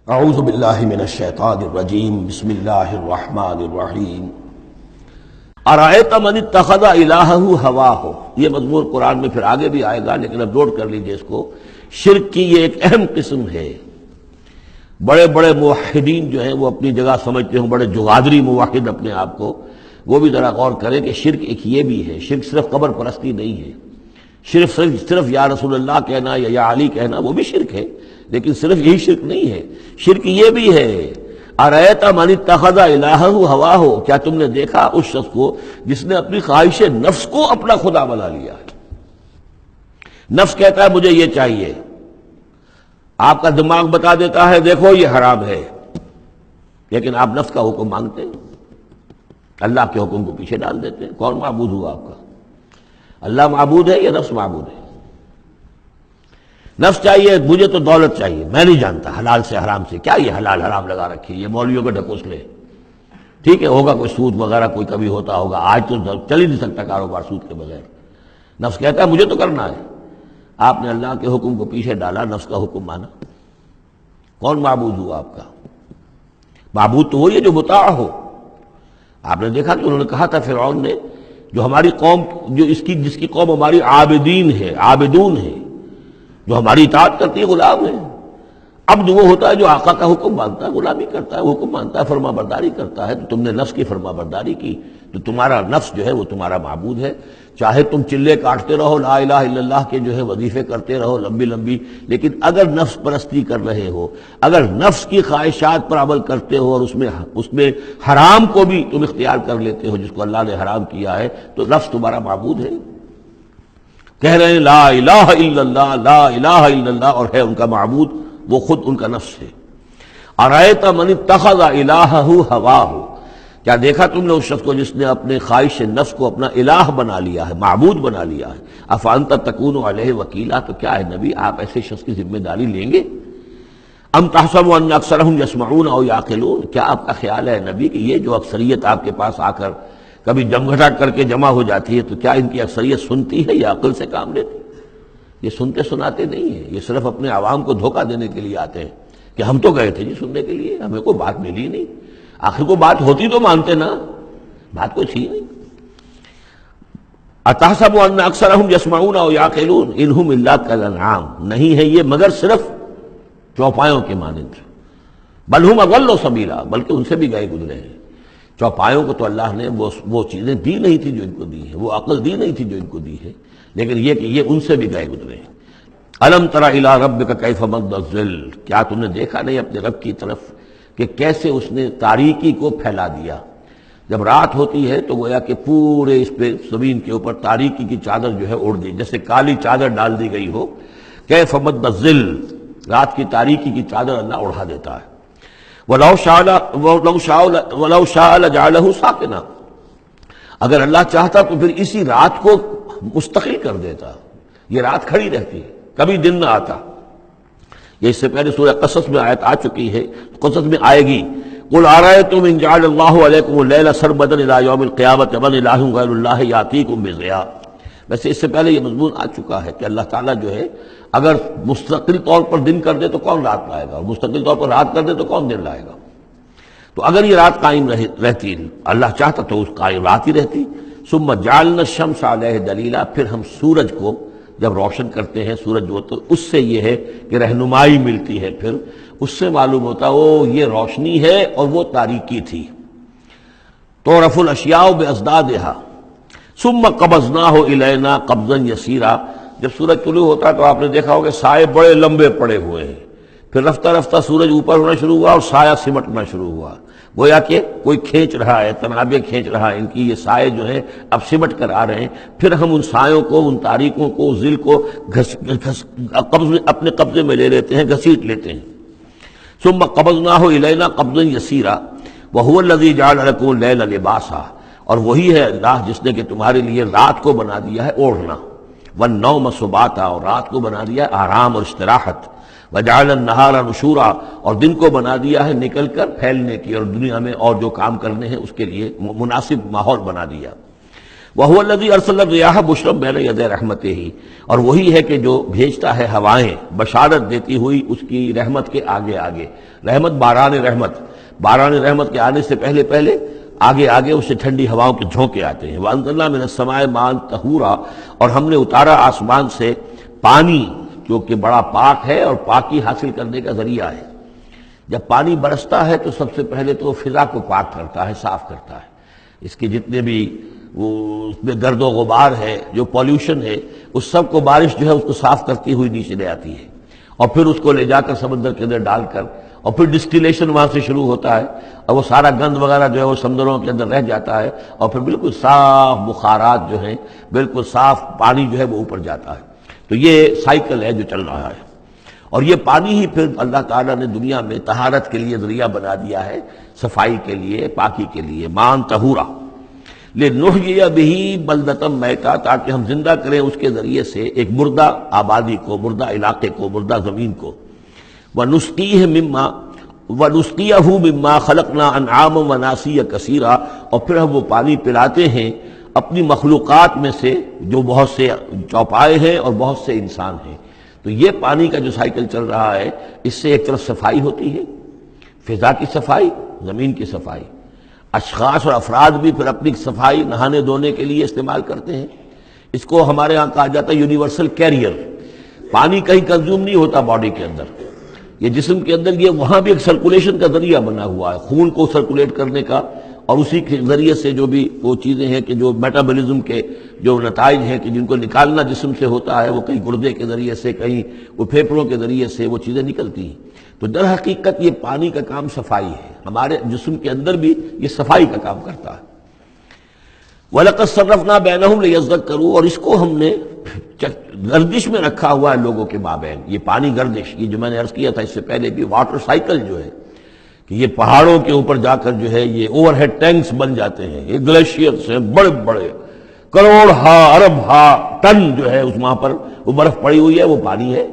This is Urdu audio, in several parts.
اعوذ باللہ من الشیطان الرجیم بسم اللہ الرحمن الرحیم ارأیت من اتخذ الہہ ہواہ، یہ مضمون قرآن میں پھر آگے بھی آئے گا، لیکن اب نوٹ کر لیجئے اس کو۔ شرک کی یہ ایک اہم قسم ہے۔ بڑے بڑے موحدین جو ہیں وہ اپنی جگہ سمجھتے ہوں، بڑے جغادری موحد اپنے آپ کو، وہ بھی ذرا غور کریں کہ شرک ایک یہ بھی ہے۔ شرک صرف قبر پرستی نہیں ہے، صرف یا رسول اللہ کہنا یا علی کہنا وہ بھی شرک ہے، لیکن صرف یہی شرک نہیں ہے، شرک یہ بھی ہے۔ ارأیت من اتخذ الہہ ہواہ، کیا تم نے دیکھا اس شخص کو جس نے اپنی خواہش نفس کو اپنا خدا بنا لیا ہے؟ نفس کہتا ہے مجھے یہ چاہیے، آپ کا دماغ بتا دیتا ہے دیکھو یہ حرام ہے، لیکن آپ نفس کا حکم مانگتے ہیں، اللہ کے حکم کو پیچھے ڈال دیتے ہیں۔ کون معبود ہوا آپ کا؟ اللہ معبود ہے یا نفس معبود ہے؟ نفس چاہیے مجھے تو دولت چاہیے، میں نہیں جانتا حلال سے حرام سے، کیا یہ حلال حرام لگا رکھی ہے، یہ مولویوں کے ڈھکوس لے، ٹھیک ہے ہوگا کوئی سود وغیرہ کوئی کبھی ہوتا ہوگا، آج تو چل ہی نہیں سکتا کاروبار سود کے بغیر۔ نفس کہتا ہے مجھے تو کرنا ہے، آپ نے اللہ کے حکم کو پیچھے ڈالا، نفس کا حکم مانا۔ کون معبود ہوا آپ کا؟ معبود تو وہی ہے جو مطاع ہو۔ آپ نے دیکھا کہ انہوں نے کہا تھا فرعون نے، جو ہماری قوم جس کی قوم ہماری عابدین ہے، عابدون ہے، جو ہماری اطاعت کرتی ہے، غلام ہے۔ عبد وہ ہوتا ہے جو آقا کا حکم مانتا ہے، غلامی کرتا ہے، حکم مانتا ہے، فرما برداری کرتا ہے۔ تو تم نے نفس کی فرما برداری کی تو تمہارا نفس جو ہے وہ تمہارا معبود ہے۔ چاہے تم چلے کاٹتے رہو، لا الہ الا اللہ کے جو ہے وظیفے کرتے رہو لمبی لمبی، لیکن اگر نفس پرستی کر رہے ہو، اگر نفس کی خواہشات پر عمل کرتے ہو اور اس میں حرام کو بھی تم اختیار کر لیتے ہو جس کو اللہ نے حرام کیا ہے، تو نفس تمہارا معبود ہے۔ کہہ رہے ہیں لا الہ الا اللہ، لا الہ الا اللہ، اور ہے ان کا معبود وہ خود ان کا نفس ہے۔ ارأیت من اتخذ الہہ ہواہ، کیا دیکھا تم نے اس شخص کو جس نے اپنے خواہش نفس کو اپنا الہ بنا لیا ہے، معبود بنا لیا ہے۔ افانت تکون علیہ وکیلا، تو کیا ہے نبی آپ ایسے شخص کی ذمہ داری لیں گے؟ ام تحسب ان اکثرهم یسمعون او یعقلون، کیا آپ کا خیال ہے نبی کہ یہ جو اکثریت آپ کے پاس آ کر کبھی جمگھٹا کر کے جمع ہو جاتی ہے، تو کیا ان کی اکثریت سنتی ہے یا عقل سے کام لیتی؟ یہ سنتے سناتے نہیں ہیں، یہ صرف اپنے عوام کو دھوکہ دینے کے لیے آتے ہیں کہ ہم تو گئے تھے جی سننے کے لیے، ہمیں کوئی بات ملی نہیں۔ آخر کو بات ہوتی تو مانتے نا، بات کوئی تھی نہیں۔ اتحسب ان اکثرهم یسمعون او یعقلون انہم الا کالانعام، نہیں ہے یہ مگر صرف چوپایوں کے مانند، بل ہم اضل سبیلا، بلکہ ان سے بھی گئے گزرے ہیں۔ چوپایوں کو تو اللہ نے وہ چیزیں دی نہیں تھی جو ان کو دی ہے، وہ عقل دی نہیں تھی جو ان کو دی ہے، لیکن یہ کہ یہ ان سے بھی گئے گزرے ہیں۔ الم تر الی ربک کیف مد الظل، کیا تم نے دیکھا نہیں اپنے رب کی طرف کہ کیسے اس نے تاریکی کو پھیلا دیا۔ جب رات ہوتی ہے تو گویا کہ پورے اس پہ زمین کے اوپر تاریکی کی چادر جو ہے اوڑھ دی، جیسے کالی چادر ڈال دی گئی ہو۔ کیف مد الظل، رات کی تاریکی کی چادر اللہ اڑا دیتا ہے۔ وَلَوْ شَاءَ لَجَعَلَهُ سَاكِنًا، اگر اللہ چاہتا تو پھر اسی رات کو مستقل کر دیتا، یہ رات کھڑی رہتی ہے، کبھی دن نہ آتا۔ یہ اس سے پہلے سورہ قصص میں آیت آ چکی ہے، قصص میں آئے گی۔ قُلْ أَرَأَيْتُمْ إِنْ جَعَلَ اللَّهُ عَلَيْكُمُ اللَّيْلَ سَرْمَدًا إِلَىٰ يَوْمِ الْقِيَامَةِ مَنْ إِلَٰهٌ غَيْرُ اللَّهِ يَأْتِيكُمْ بِضِيَاءٍ۔ ویسے اس سے پہلے یہ مضمون آ چکا ہے کہ اللہ تعالیٰ جو ہے اگر مستقل طور پر دن کر دے تو کون رات لائے گا، اور مستقل طور پر رات کر دے تو کون دن لائے گا؟ تو اگر یہ رات قائم رہتی، اللہ چاہتا تو اس قائم رات ہی رہتی۔ ثم جعلنا الشمس علیہ دلیلا، پھر ہم سورج کو جب روشن کرتے ہیں، سورج جو تو اس سے یہ ہے کہ رہنمائی ملتی ہے، پھر اس سے معلوم ہوتا یہ روشنی ہے اور وہ تاریکی تھی۔ تعرف الاشیاء بازدادها ثم قبضناہ الینا قبضا یسیرا، جب سورج طلوع ہوتا تو آپ نے دیکھا ہوگا سائے بڑے لمبے پڑے ہوئے ہیں، پھر رفتہ رفتہ سورج اوپر ہونا شروع ہوا اور سایہ سمٹنا شروع ہوا، گویا کہ کوئی کھینچ رہا ہے، تنابیں کھینچ رہا ہے، ان کی یہ سائے جو ہیں اب سمٹ کر آ رہے ہیں۔ پھر ہم ان سایوں کو، ان تاریکوں کو، ذل کو اپنے قبضے میں لے لیتے ہیں، گھسیٹ لیتے ہیں۔ ثم قبضناہ الینا قبضا یسیرا وہو الذی جعل لکم اللیل لباسا، اور وہی ہے اللہ جس نے کہ تمہارے لیے رات کو بنا دیا ہے اوڑھنا، والنوم سباتا، اور رات کو بنا دیا ہے آرام اور استراحت، وجعل النہار نشورا، اور دن کو بنا دیا ہے نکل کر پھیلنے کی، اور دنیا میں اور جو کام کرنے ہیں اس کے لیے مناسب ماحول بنا دیا۔ وَهُوَ الَّذِي أَرْسَلَ الرِّيَاحَ بُشْرًا بَيْنَ يَدَيْ رَحْمَتِهِ، اور وہی ہے کہ جو بھیجتا ہے ہوائیں بشارت دیتی ہوئی اس کی رحمت کے آگے آگے. رحمت باران رحمت کے آنے سے پہلے پہلے آگے آگے اس سے ٹھنڈی ہواؤں کے جھونکے آتے ہیں. وَأَنزَلْنَا مِنَ السَّمَاءِ مَاءً طَهُورًا، اور ہم نے اتارا آسمان سے پانی جو کہ بڑا پاک ہے اور پاکی حاصل کرنے کا ذریعہ ہے. جب پانی برستا ہے تو سب سے پہلے تو فضا کو پاک کرتا ہے، صاف کرتا ہے. اس کے جتنے بھی وہ اس میں گرد و غبار ہے، جو پولیوشن ہے، اس سب کو بارش جو ہے اس کو صاف کرتی ہوئی نیچے لے آتی ہے، اور پھر اس کو لے جا کر سمندر کے اندر ڈال کر، اور پھر ڈسٹیلیشن وہاں سے شروع ہوتا ہے، اور وہ سارا گند وغیرہ جو ہے وہ سمندروں کے اندر رہ جاتا ہے، اور پھر بالکل صاف بخارات جو ہیں، بالکل صاف پانی جو ہے وہ اوپر جاتا ہے. تو یہ سائیکل ہے جو چل رہا ہے. اور یہ پانی ہی پھر اللہ تعالیٰ نے دنیا میں طہارت کے لیے ذریعہ بنا دیا ہے، صفائی کے لیے، پاکی کے لیے. مان طہورا لنحیی بہ بلدۃ میتا، تاکہ ہم زندہ کریں اس کے ذریعے سے ایک مردہ آبادی کو، مردہ علاقے کو، مردہ زمین کو. ونسقیہ مما خلقنا انعاما وناسیا کثیرا، اور پھر ہم وہ پانی پلاتے ہیں اپنی مخلوقات میں سے جو بہت سے چوپائے ہیں اور بہت سے انسان ہیں. تو یہ پانی کا جو سائیکل چل رہا ہے، اس سے ایک طرف صفائی ہوتی ہے، فضا کی صفائی، زمین کی صفائی. اشخاص اور افراد بھی پھر اپنی صفائی نہانے دھونے کے لیے استعمال کرتے ہیں. اس کو ہمارے ہاں کہا جاتا ہے یونیورسل کیریئر. پانی کہیں کنزیوم نہیں ہوتا باڈی کے اندر، یہ جسم کے اندر یہ وہاں بھی ایک سرکولیشن کا ذریعہ بنا ہوا ہے، خون کو سرکولیٹ کرنے کا، اور اسی کے ذریعے سے جو بھی وہ چیزیں ہیں کہ جو میٹابولزم کے جو نتائج ہیں کہ جن کو نکالنا جسم سے ہوتا ہے، وہ کہیں گردے کے ذریعے سے، کہیں وہ پھیپھڑوں کے ذریعے سے وہ چیزیں نکلتی ہیں. تو در حقیقت یہ پانی کا کام صفائی ہے، ہمارے جسم کے اندر بھی یہ صفائی کا کام کرتا ہے. وَلَقَدْ صَرَّفْنَا بَيْنَهُمْ لِيَذَّكَّرُوا، اور اس کو ہم نے گردش میں رکھا ہوا ہے لوگوں کے مابین. یہ پانی گردش، یہ جو میں نے عرض کیا تھا اس سے پہلے بھی، واٹر سائیکل جو ہے کہ یہ پہاڑوں کے اوپر جا کر جو ہے یہ اوور ہیڈ ٹینکس بن جاتے ہیں، یہ گلیشیئر سے بڑے بڑے کروڑ ارب ٹن جو ہے اس وہاں پر وہ برف پڑی ہوئی ہے، وہ پانی ہے.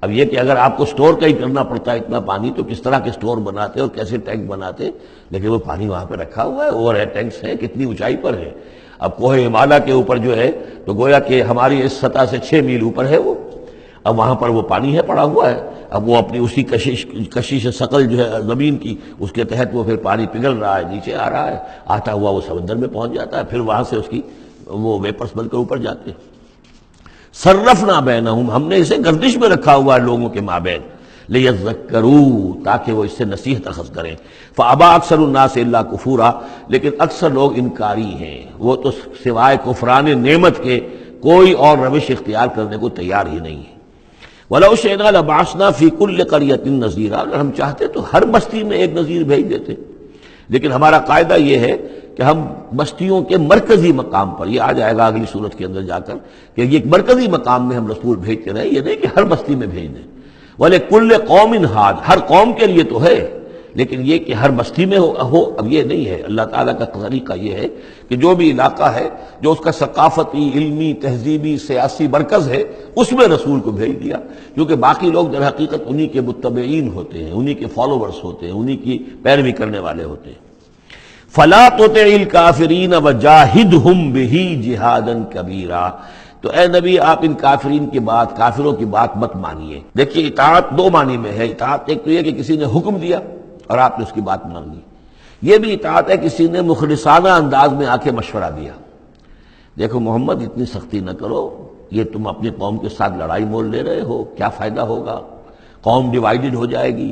اب یہ کہ اگر آپ کو سٹور کا ہی کرنا پڑتا ہے اتنا پانی، تو کس طرح کے سٹور بناتے اور کیسے ٹینک بناتے، لیکن وہ پانی وہاں پہ رکھا ہوا ہے. اوور ہیڈ ٹینکس ہیں، کتنی اونچائی پر ہے. اب کوہ ہمالیہ کے اوپر جو ہے تو گویا کہ ہماری اس سطح سے 6 میل اوپر ہے وہ، اب وہاں پر وہ پانی ہے پڑا ہوا ہے. اب وہ اپنی اسی کشش ثقل جو ہے زمین کی، اس کے تحت وہ پھر پانی پگھل رہا ہے، نیچے آ رہا ہے، آتا ہوا وہ سمندر میں پہنچ جاتا ہے، پھر وہاں سے اس کی وہ ویپرز بن کر اوپر جاتے ہیں. صرفنا بینہم، ہم نے اسے گردش میں رکھا ہوا ہے لوگوں کے مابین، لیذکروا، تاکہ وہ اس سے نصیحت اخذ کریں. فابا اکثر الناس الا کفورا، لیکن اکثر لوگ انکاری ہیں، وہ تو سوائے کفران نعمت کے کوئی اور روش اختیار کرنے کو تیار ہی نہیں ہے. وَلَوْ شِئْنَا لَبَعَثْنَا فِي كُلِّ قَرْيَةٍ نَذِيرًا، اگر ہم چاہتے تو ہر بستی میں ایک نذیر بھیج دیتے، لیکن ہمارا قاعدہ یہ ہے کہ ہم بستیوں کے مرکزی مقام پر، یہ آ جائے گا اگلی صورت کے اندر جا کر، کہ یہ ایک مرکزی مقام میں ہم رسول بھیجتے رہے، یہ نہیں کہ ہر بستی میں بھیج دیں. وَلِكُلِّ قَوْمٍ ہَادٍ، ہر قوم کے لیے تو ہے، لیکن یہ کہ ہر بستی میں ہو اب یہ نہیں ہے. اللہ تعالیٰ کا طریقہ یہ ہے کہ جو بھی علاقہ ہے، جو اس کا ثقافتی، علمی، تہذیبی، سیاسی مرکز ہے، اس میں رسول کو بھیج دیا، کیونکہ باقی لوگ در حقیقت انہی کے متبعین ہوتے ہیں، انہی کے فالوورز ہوتے ہیں، انہی کی پیروی کرنے والے ہوتے ہیں. فَلَا تُطِعِ الْكَافِرِينَ وَجَاهِدْهُمْ بِهِ جِهَادًا كَبِيرًا، تو اے نبی آپ ان کافرین کی بات، کافروں کی بات مت مانیے. دیکھیے اطاعت دو معنی میں ہے. اطاعت ایک تو یہ کہ کسی نے حکم دیا اور آپ نے اس کی بات مان لی، یہ بھی اطاعت ہے کسی نے مخلصانہ انداز میں آ کے مشورہ دیا، دیکھو محمد اتنی سختی نہ کرو، یہ تم اپنی قوم کے ساتھ لڑائی مول لے رہے ہو، کیا فائدہ ہوگا، قوم ڈیوائیڈڈ ہو جائے گی.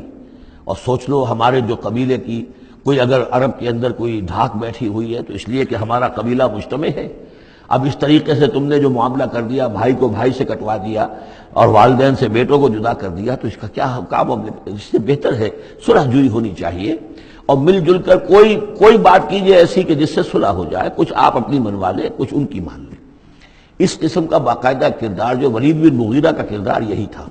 اور سوچ لو ہمارے جو قبیلے کی کوئی اگر عرب کے اندر کوئی دھاک بیٹھی ہوئی ہے تو اس لیے کہ ہمارا قبیلہ مجتمع ہے. اب اس طریقے سے تم نے جو معاملہ کر دیا، بھائی کو بھائی سے کٹوا دیا اور والدین سے بیٹوں کو جدا کر دیا، تو اس کا کیا کام؟ اس سے بہتر ہے صلح جوئی ہونی چاہیے، اور مل جل کر کوئی بات کیجیے ایسی کہ جس سے صلح ہو جائے، کچھ آپ اپنی منوا لیں، کچھ ان کی مان لیں. اس قسم کا باقاعدہ کردار جو ولید بن مغیرہ کا کردار یہی تھا،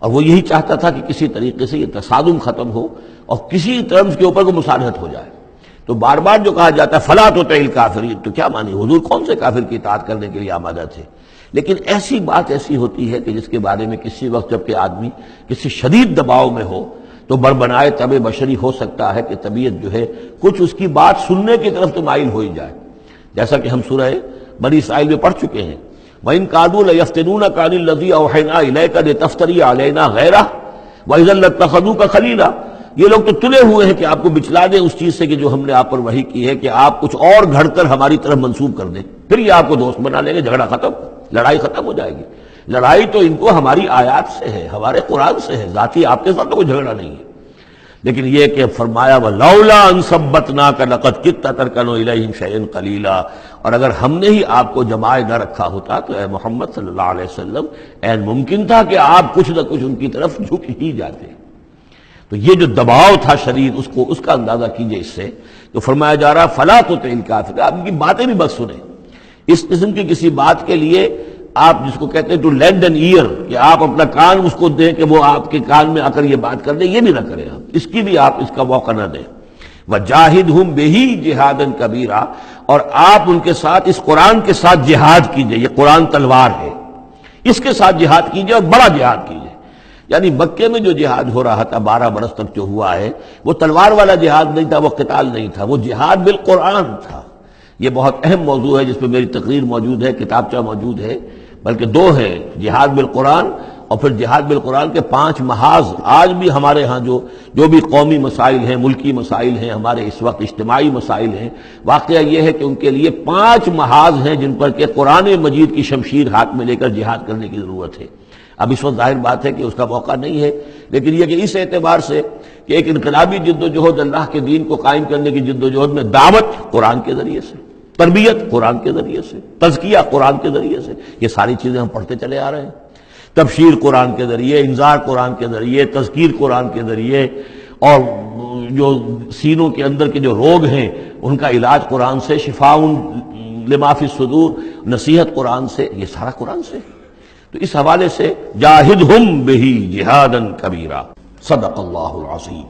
اور وہ یہی چاہتا تھا کہ کسی طریقے سے یہ تصادم ختم ہو اور کسی ٹرمز کے اوپر کو مصالحت ہو جائے. تو بار بار جو کہا جاتا ہے فَلَا تُطِعِ الْكَافِرِينَ، تو کیا مانی؟ حضور کون سے کافر کی اطاعت کرنے کے لیے آمادہ تھے؟ لیکن ایسی بات ایسی ہوتی ہے کہ جس کے بارے میں کسی وقت جب کہ آدمی کسی شدید دباؤ میں ہو تو بربنائے طبع بشری ہو سکتا ہے کہ طبیعت جو ہے کچھ اس کی بات سننے کی طرف تو مائل ہو ہی جائے. جیسا کہ ہم سورہ بنی اسرائیل میں پڑھ چکے ہیں، وَإِن كَادُوا لَيَفْتِنُونَكَ عَنِ الَّذِي أَوْحَيْنَا إِلَيْكَ لِتَفْتَرِيَ عَلَيْنَا غَيْرَهُ وَإِذًا لَّاتَّخَذُوكَ خَلِيلًا۔ یہ لوگ تو تلے ہوئے ہیں کہ آپ کو بچلا دیں اس چیز سے کہ جو ہم نے آپ پر وحی کی ہے، کہ آپ کچھ اور گھڑ کر ہماری طرف منسوب کر دیں، پھر یہ آپ کو دوست بنا لیں گے، جھگڑا ختم، لڑائی ختم ہو جائے گی۔ لڑائی تو ان کو ہماری آیات سے ہے، ہمارے قرآن سے ہے، ذاتی آپ کے ساتھ تو کوئی جھگڑا نہیں ہے۔ لیکن یہ کہ فرمایا وَلَوْلَا أَن ثَبَّتْنَاكَ لَقَدْ كِدتَّ تَرْكَنُ إِلَيْهِمْ شَيْئًا قَلِيلًا، اور اگر ہم نے ہی آپ کو جمائے نہ رکھا ہوتا تو اے محمد صلی اللہ علیہ وسلم عین ممکن تھا کہ آپ کچھ نہ کچھ ان کی طرف جھک ہی جاتے۔ تو یہ جو دباؤ تھا شدید، اس کا اندازہ کیجئے اس سے تو فرمایا جا رہا فَلَا تُطِعِ الْكَافِرِينَ، آپ ان کی باتیں بھی بس سنیں، اس قسم کی کسی بات کے لیے آپ جس کو کہتے ہیں ٹو لینڈ این ایئر، کہ آپ اپنا کان اس کو دیں کہ وہ آپ کے کان میں آ کر یہ بات کر دیں، یہ بھی نہ کریں آپ، اس کی بھی آپ اس کا موقع نہ دیں۔ وَجَاهِدْهُمْ بِهِ جِهَادًا كَبِيرًا، اور آپ ان کے ساتھ اس قرآن کے ساتھ جہاد کیجئے، یہ قرآن تلوار ہے، اس کے ساتھ جہاد کیجئے اور بڑا جہاد کیجئے۔ یعنی مکے میں جو جہاد ہو رہا تھا 12 برس تک جو ہوا ہے، وہ تلوار والا جہاد نہیں تھا، وہ قتال نہیں تھا، وہ جہاد بالقرآن تھا۔ یہ بہت اہم موضوع ہے جس پہ میری تقریر موجود ہے، کتابچہ موجود ہے، بلکہ 2 ہے، جہاد بالقرآن اور پھر جہاد بالقرآن کے 5 محاذ۔ آج بھی ہمارے ہاں جو بھی قومی مسائل ہیں، ملکی مسائل ہیں، ہمارے اس وقت اجتماعی مسائل ہیں، واقعہ یہ ہے کہ ان کے لیے 5 محاذ ہیں جن پر کہ قرآن مجید کی شمشیر ہاتھ میں لے کر جہاد کرنے کی ضرورت ہے۔ اب اس وقت ظاہر بات ہے کہ اس کا موقع نہیں ہے، لیکن یہ کہ اس اعتبار سے کہ ایک انقلابی جد و جہد، اللہ کے دین کو قائم کرنے کی جد و جہد میں دعوت قرآن کے ذریعے سے، تربیت قرآن کے ذریعے سے، تزکیہ قرآن کے ذریعے سے، یہ ساری چیزیں ہم پڑھتے چلے آ رہے ہیں۔ تبشیر قرآن کے ذریعے، انذار قرآن کے ذریعے، تذکیر قرآن کے ذریعے، اور جو سینوں کے اندر کے جو روگ ہیں ان کا علاج قرآن سے، شفاء لما فی الصدور، نصیحت قرآن سے، یہ سارا قرآن سے۔ تو اس حوالے سے جاہدہم بہ جہادا کبیرا، صدق اللہ العظیم۔